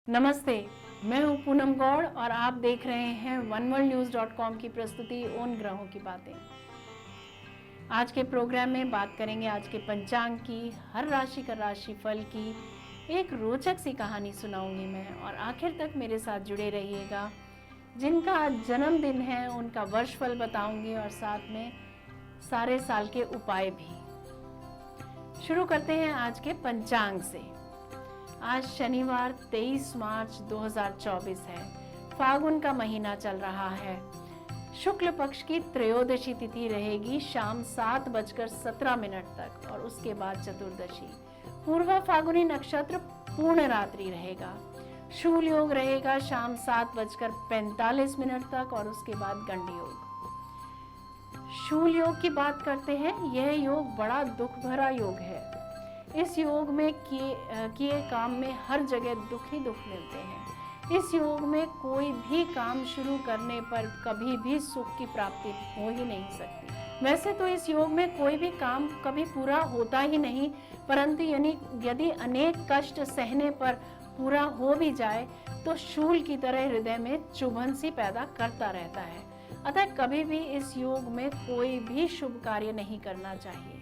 नमस्ते, मैं हूं पूनम गौड़ और आप देख रहे हैं oneworldnews.com की प्रस्तुति उन ग्रहों की बातें। आज के प्रोग्राम में बात करेंगे आज के पंचांग की, हर राशि का राशिफल की एक रोचक सी कहानी सुनाऊंगी मैं और आखिर तक मेरे साथ जुड़े रहिएगा। जिनका आज जन्मदिन है उनका वर्षफल बताऊंगी और साथ में सारे साल के उपाय भी। शुरू करते हैं आज के पंचांग से। आज शनिवार 23 मार्च 2024 है। फागुन का महीना चल रहा है। शुक्ल पक्ष की त्रयोदशी तिथि रहेगी शाम 7:17 तक और उसके बाद चतुर्दशी। पूर्व फागुनी नक्षत्र पूर्ण रात्रि रहेगा। शूल योग रहेगा शाम 7:45 तक और उसके बाद गंड योग। शूल योग की बात करते हैं। यह योग बड़ा दुख भरा योग है। इस योग में किए काम में हर जगह दुख ही दुख मिलते हैं। इस योग में कोई भी काम शुरू करने पर कभी भी सुख की प्राप्ति हो ही नहीं सकती। वैसे तो इस योग में कोई भी काम कभी पूरा होता ही नहीं, परंतु यदि अनेक कष्ट सहने पर पूरा हो भी जाए तो शूल की तरह हृदय में चुभन सी पैदा करता रहता है। अतः कभी भी इस योग में कोई भी शुभ कार्य नहीं करना चाहिए।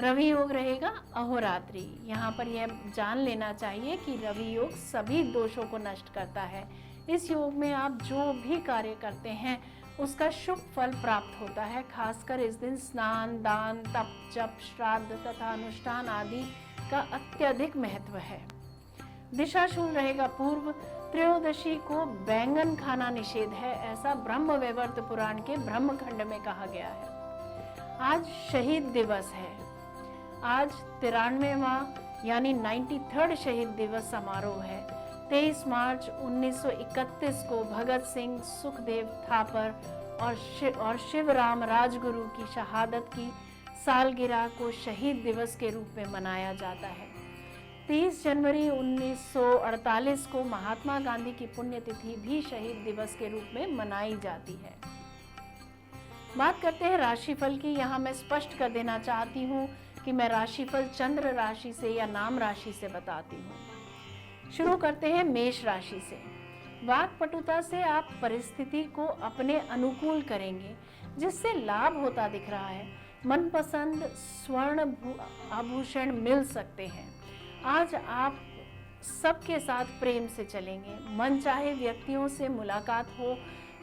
रवि योग रहेगा अहोरात्रि। यहाँ पर यह जान लेना चाहिए कि रवि योग सभी दोषों को नष्ट करता है। इस योग में आप जो भी कार्य करते हैं उसका शुभ फल प्राप्त होता है। खासकर इस दिन स्नान, दान, तप, जप, श्राद्ध तथा अनुष्ठान आदि का अत्यधिक महत्व है। दिशाशूल रहेगा पूर्व। त्रयोदशी को बैंगन खाना निषेध है, ऐसा ब्रह्म वैवर्त पुराण के ब्रह्मखंड में कहा गया है। आज शहीद दिवस है। आज 93वां यानी 93rd शहीद दिवस समारोह है। 23 मार्च 1931 को भगत सिंह, सुखदेव थापर और शिवराम राजगुरु की शहादत की सालगिरह को शहीद दिवस के रूप में मनाया जाता है। 30 जनवरी 1948 को महात्मा गांधी की पुण्यतिथि भी शहीद दिवस के रूप में मनाई जाती है। बात करते हैं राशिफल की। यहाँ मैं स्पष्ट कर देना चाहती हूँ कि मैं राशिफल चंद्र राशि से या नाम राशि से बताती हूँ। शुरू करते हैं मेष राशि से। वाक्पटुता से आप परिस्थिति को अपने अनुकूल करेंगे, जिससे लाभ होता दिख रहा है। मनपसंद स्वर्ण आभूषण मिल सकते हैं। आज आप सबके साथ प्रेम से चलेंगे। मनचाहे व्यक्तियों से मुलाकात हो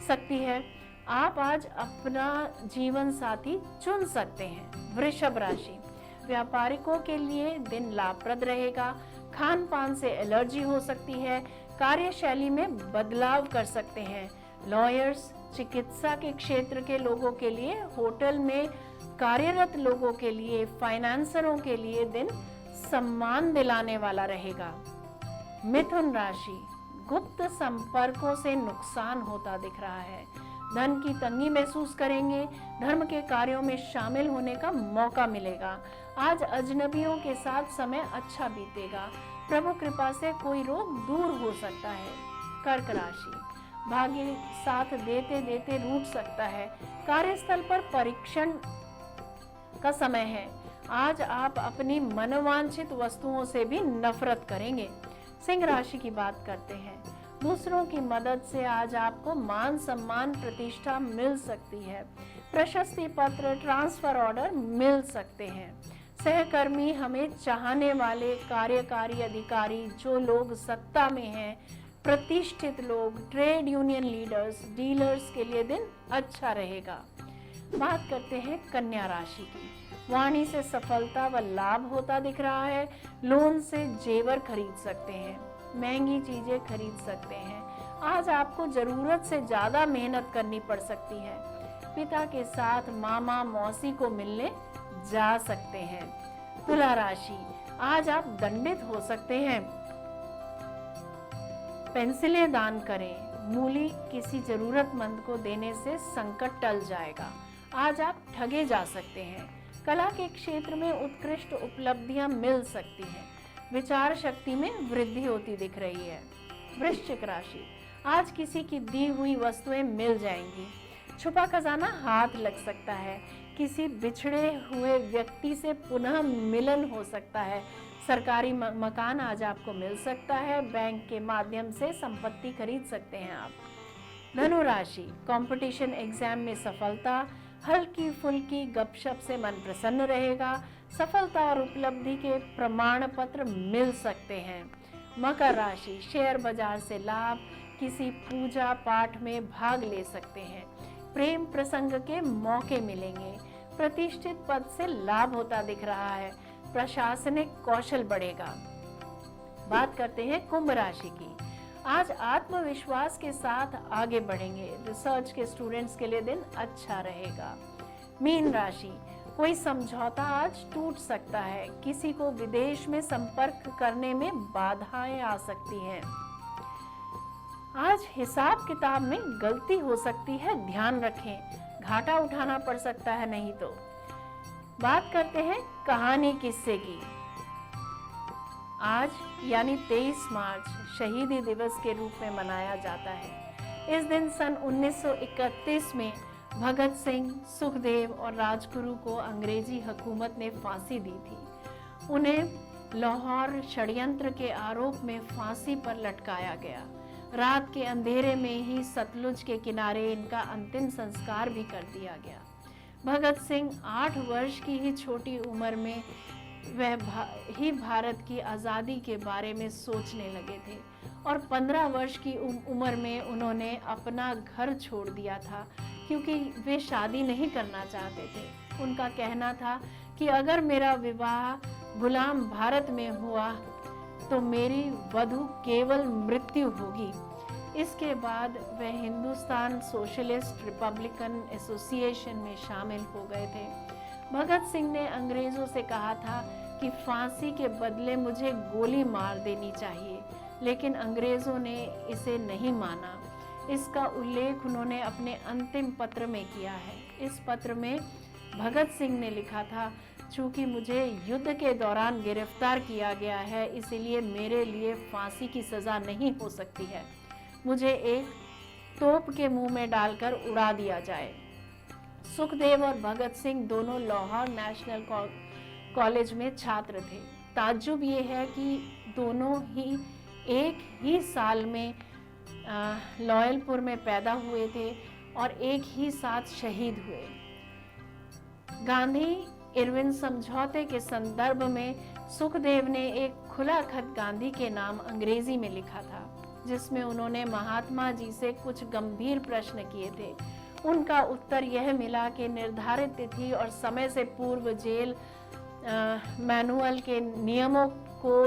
सकती है। आप आज अपना जीवन साथी चुन सकते हैं। वृषभ राशि। व्यापारिकों के लिए दिन लाभप्रद रहेगा। खान पान से एलर्जी हो सकती है। कार्यशैली में बदलाव कर सकते हैं। लॉयर्स, चिकित्सा के क्षेत्र के लोगों के लिए, होटल में कार्यरत लोगों के लिए, फाइनेंसरों के लिए दिन सम्मान दिलाने वाला रहेगा। मिथुन राशि। गुप्त संपर्कों से नुकसान होता दिख रहा है। धन की तंगी महसूस करेंगे। धर्म के कार्यों में शामिल होने का मौका मिलेगा। आज अजनबियों के साथ समय अच्छा बीतेगा। प्रभु कृपा से कोई रोग दूर हो सकता है। कर्क राशि। भाग्य साथ देते देते रूठ सकता है। कार्यस्थल पर परीक्षण का समय है। आज आप अपनी मनोवांछित वस्तुओं से भी नफरत करेंगे। सिंह राशि की बात करते हैं। दूसरों की मदद से आज आपको मान सम्मान प्रतिष्ठा मिल सकती है। प्रशस्ति पत्र, ट्रांसफर ऑर्डर मिल सकते हैं। सहकर्मी, हमें चाहने वाले कार्यकारी अधिकारी, जो लोग सत्ता में हैं, प्रतिष्ठित लोग, ट्रेड यूनियन लीडर्स, डीलर्स के लिए दिन अच्छा रहेगा। बात करते हैं कन्या राशि की। वाणी से सफलता व लाभ होता दिख रहा है। लोन से जेवर खरीद सकते हैं। महंगी चीजें खरीद सकते हैं। आज आपको जरूरत से ज्यादा मेहनत करनी पड़ सकती है। पिता के साथ मामा मौसी को मिलने जा सकते हैं। तुला राशि। आज आप दंडित हो सकते हैं। पेंसिलें दान करें। मूली किसी जरूरतमंद को देने से संकट टल जाएगा। आज आप ठगे जा सकते हैं। कला के क्षेत्र में उत्कृष्ट उपलब्धियां मिल सकती हैं। विचार शक्ति में वृद्धि होती दिख रही है। वृश्चिक राशि। आज किसी की दी हुई वस्तुएं मिल जाएंगी। छुपा खजाना हाथ लग सकता है। किसी बिछड़े हुए व्यक्ति से पुनः मिलन हो सकता है। सरकारी मकान आज आपको मिल सकता है। बैंक के माध्यम से संपत्ति खरीद सकते हैं आप। धनु राशि, कंपटीशन एग्जाम में सफलता, हल्की फुल्की गपशप से मन प्रसन्न रहेगा। सफलता और उपलब्धि के प्रमाण पत्र मिल सकते हैं। मकर राशि, शेयर बाजार से लाभ, किसी पूजा पाठ में भाग ले सकते हैं। प्रेम प्रसंग के मौके मिलेंगे। प्रतिष्ठित पद से लाभ होता दिख रहा है। प्रशासनिक कौशल बढ़ेगा। बात करते हैं कुंभ राशि की। आज आत्मविश्वास के साथ आगे बढ़ेंगे। रिसर्च के स्टूडेंट्स के लिए दिन अच्छा रहेगा। मीन राशि, कोई समझौता आज टूट सकता है। किसी को विदेश में संपर्क करने में बाधाएं आ सकती हैं। आज हिसाब किताब में गलती हो सकती है, ध्यान रखें। घाटा उठाना पड़ सकता है नहीं तो। बात करते हैं कहानी किस्से की। आज यानी 23 मार्च शहीदी दिवस के रूप में मनाया जाता है। इस दिन सन 1931 में भगत सिंह, सुखदेव और राजगुरु को अंग्रेजी हुकूमत ने फांसी दी थी। उन्हें लाहौर षड्यंत्र के आरोप में फांसी पर लटकाया गया। रात के अंधेरे में ही सतलुज के किनारे इनका अंतिम संस्कार भी कर दिया गया। भगत सिंह 8 वर्ष की ही छोटी उम्र में वह भारत की आज़ादी के बारे में सोचने लगे थे और 15 वर्ष की उम्र में उन्होंने अपना घर छोड़ दिया था, क्योंकि वे शादी नहीं करना चाहते थे। उनका कहना था कि अगर मेरा विवाह गुलाम भारत में हुआ तो मेरी वधू केवल मृत्यु होगी। इसके बाद वह हिंदुस्तान सोशलिस्ट रिपब्लिकन एसोसिएशन में शामिल हो गए थे। भगत सिंह ने अंग्रेजों से कहा था कि फांसी के बदले मुझे गोली मार देनी चाहिए, लेकिन अंग्रेजों ने इसे नहीं माना। इसका उल्लेख उन्होंने अपने अंतिम पत्र में किया है। इस पत्र में भगत सिंह ने लिखा था, चूँकि मुझे युद्ध के दौरान गिरफ्तार किया गया है, इसलिए मेरे लिए फांसी की सज़ा नहीं हो सकती है। मुझे एक तोप के मुंह में डालकर उड़ा दिया जाए। सुखदेव और भगत सिंह दोनों लाहौर नेशनल कॉलेज में छात्र थे। ताज्जुब ये है कि दोनों ही एक ही साल में लॉयलपुर में पैदा हुए थे और एक ही साथ शहीद हुए। गांधी इरविन समझौते के संदर्भ में सुखदेव ने एक खुला खत गांधी के नाम अंग्रेजी में लिखा था, जिसमें उन्होंने महात्मा जी से कुछ गंभीर प्रश्न किए थे। उनका उत्तर यह मिला कि निर्धारित तिथि और समय से पूर्व जेल मैनुअल के नियमों को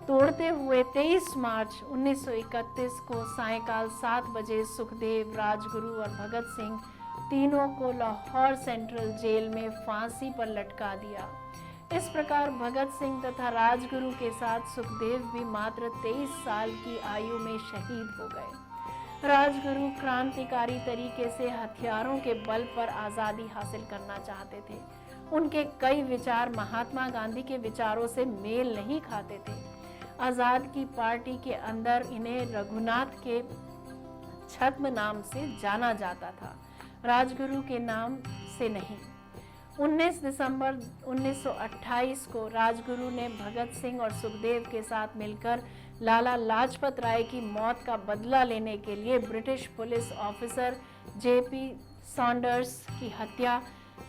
तोड़ते हुए 23 मार्च 1931 को सायंकाल 7 बजे सुखदेव, राजगुरु और भगत सिंह तीनों को लाहौर सेंट्रल जेल में फांसी पर लटका दिया। इस प्रकार भगत सिंह तथा राजगुरु के साथ सुखदेव भी मात्र 23 साल की आयु में शहीद हो गए। राजगुरु क्रांतिकारी तरीके से हथियारों के बल पर आज़ादी हासिल करना चाहते थे। उनके कई विचार महात्मा गांधी के विचारों से मेल नहीं खाते थे। आज़ाद की पार्टी के अंदर इन्हें रघुनाथ के छद्म नाम से जाना जाता था, राजगुरु के नाम से नहीं। 19 दिसंबर 1928 को राजगुरु ने भगत सिंह और सुखदेव के साथ मिलकर लाला लाजपत राय की मौत का बदला लेने के लिए British police officer JP Saunders की हत्या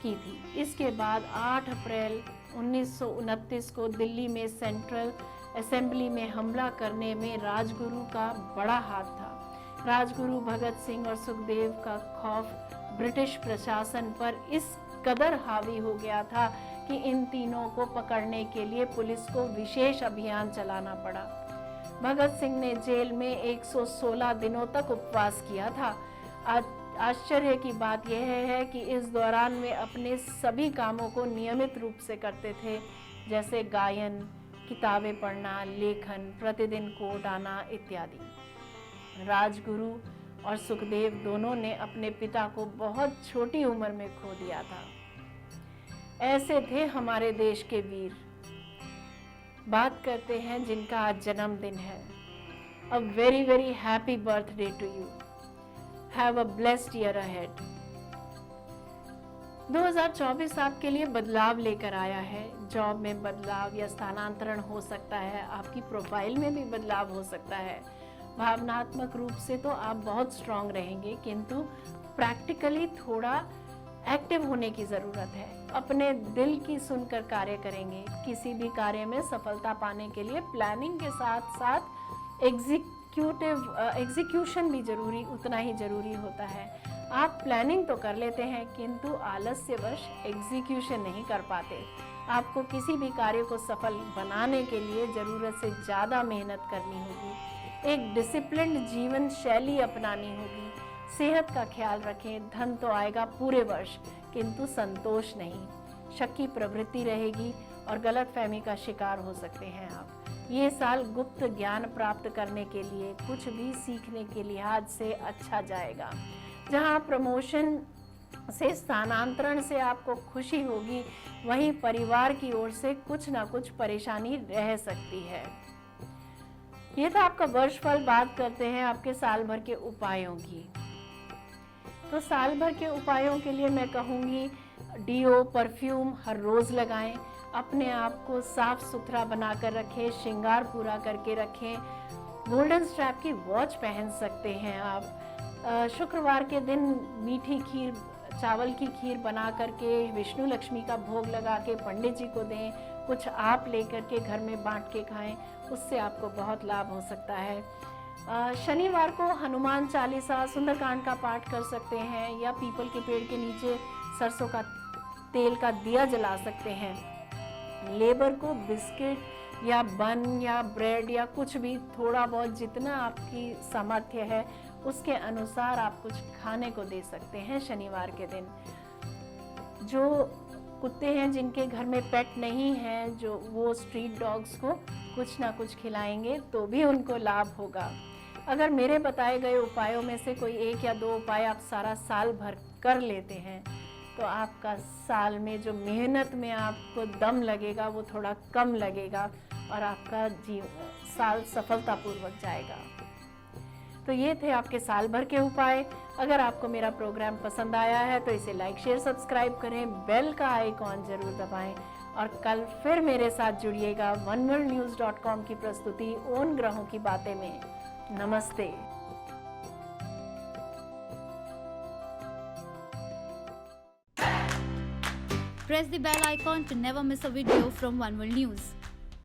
की थी। इसके बाद 8 अप्रैल 1929 को दिल्ली में सेंट्रल असेंबली में हमला करने में राजगुरु का बड़ा हाथ था। राजगुरु, भगत सिंह और सुखदेव का खौफ ब्रिटिश प्रशासन पर इस कदर हावी हो गया था कि इन तीनों को पकड़ने के लिए पुलिस को विशेष अभियान चलाना पड़ा। भगत सिंह ने जेल में 116 दिनों तक उपवास किया था। आश्चर्य की बात यह है कि इस दौरान वे अपने सभी कामों को नियमित रूप से करते थे, जैसे गायन, किताबें पढ़ना, लेखन, प्रतिदिन कोर्ट आना इत्यादि। राजगुरु और सुखदेव दोनों ने अपने पिता को बहुत छोटी उम्र में खो दिया था। ऐसे थे हमारे देश के वीर। बात करते हैं जिनका आज जन्मदिन है। A very very happy birthday to you. Have a blessed year ahead. 2024 आपके लिए बदलाव लेकर आया है। जॉब में बदलाव या स्थानांतरण हो सकता है, आपकी प्रोफाइल में भी बदलाव हो सकता है। भावनात्मक रूप से तो आप बहुत स्ट्रांग रहेंगे, किंतु प्रैक्टिकली थोड़ा एक्टिव होने की ज़रूरत है। अपने दिल की सुनकर कार्य करेंगे। किसी भी कार्य में सफलता पाने के लिए प्लानिंग के साथ साथ एग्जीक्यूशन भी उतना ही ज़रूरी होता है। आप प्लानिंग तो कर लेते हैं, किंतु आलस्यवश एग्जीक्यूशन नहीं कर पाते। आपको किसी भी कार्य को सफल बनाने के लिए ज़रूरत से ज़्यादा मेहनत करनी होगी। एक डिसिप्लिन्ड जीवन शैली अपनानी होगी। सेहत का ख्याल रखें। धन तो आएगा पूरे वर्ष, किंतु संतोष नहीं। शक की प्रवृत्ति रहेगी और गलतफहमी का शिकार हो सकते हैं आप। ये साल गुप्त ज्ञान प्राप्त करने के लिए, कुछ भी सीखने के लिहाज से अच्छा जाएगा। जहां प्रमोशन से, स्थानांतरण से आपको खुशी होगी, वहीं परिवार की ओर से कुछ ना कुछ परेशानी रह सकती है। ये था आपका वर्षफल। बात करते हैं आपके साल भर के उपायों की। तो साल भर के उपायों के लिए मैं कहूँगी, डीओ परफ्यूम हर रोज़ लगाएं। अपने आप को साफ सुथरा बनाकर रखें, श्रृंगार पूरा करके रखें। गोल्डन स्ट्रैप की वॉच पहन सकते हैं आप। शुक्रवार के दिन मीठी खीर, चावल की खीर बना करके विष्णु लक्ष्मी का भोग लगा के पंडित जी को दें। कुछ आप लेकर के घर में बांट के खाएं, उससे आपको बहुत लाभ हो सकता है। शनिवार को हनुमान चालीसा, सुंदरकांड का पाठ कर सकते हैं, या पीपल के पेड़ के नीचे सरसों का तेल का दिया जला सकते हैं। लेबर को बिस्किट या बन या ब्रेड या कुछ भी, थोड़ा बहुत जितना आपकी सामर्थ्य है उसके अनुसार आप कुछ खाने को दे सकते हैं शनिवार के दिन। जो कुत्ते हैं जिनके घर में पेट नहीं है, जो वो स्ट्रीट डॉग्स को कुछ ना कुछ खिलाएंगे तो भी उनको लाभ होगा। अगर मेरे बताए गए उपायों में से कोई एक या दो उपाय आप सारा साल भर कर लेते हैं, तो आपका साल में जो मेहनत में आपको दम लगेगा वो थोड़ा कम लगेगा और आपका साल सफलतापूर्वक जाएगा। तो ये थे आपके साल भर के उपाय। अगर आपको मेरा प्रोग्राम पसंद आया है तो इसे लाइक, शेयर, सब्सक्राइब करें, बेल का आइकॉन जरूर दबाएं और कल फिर मेरे साथ जुड़िएगा oneworldnews.com की प्रस्तुति उन ग्रहों की बातें में। नमस्ते। Press the bell icon to never miss a video from One World News.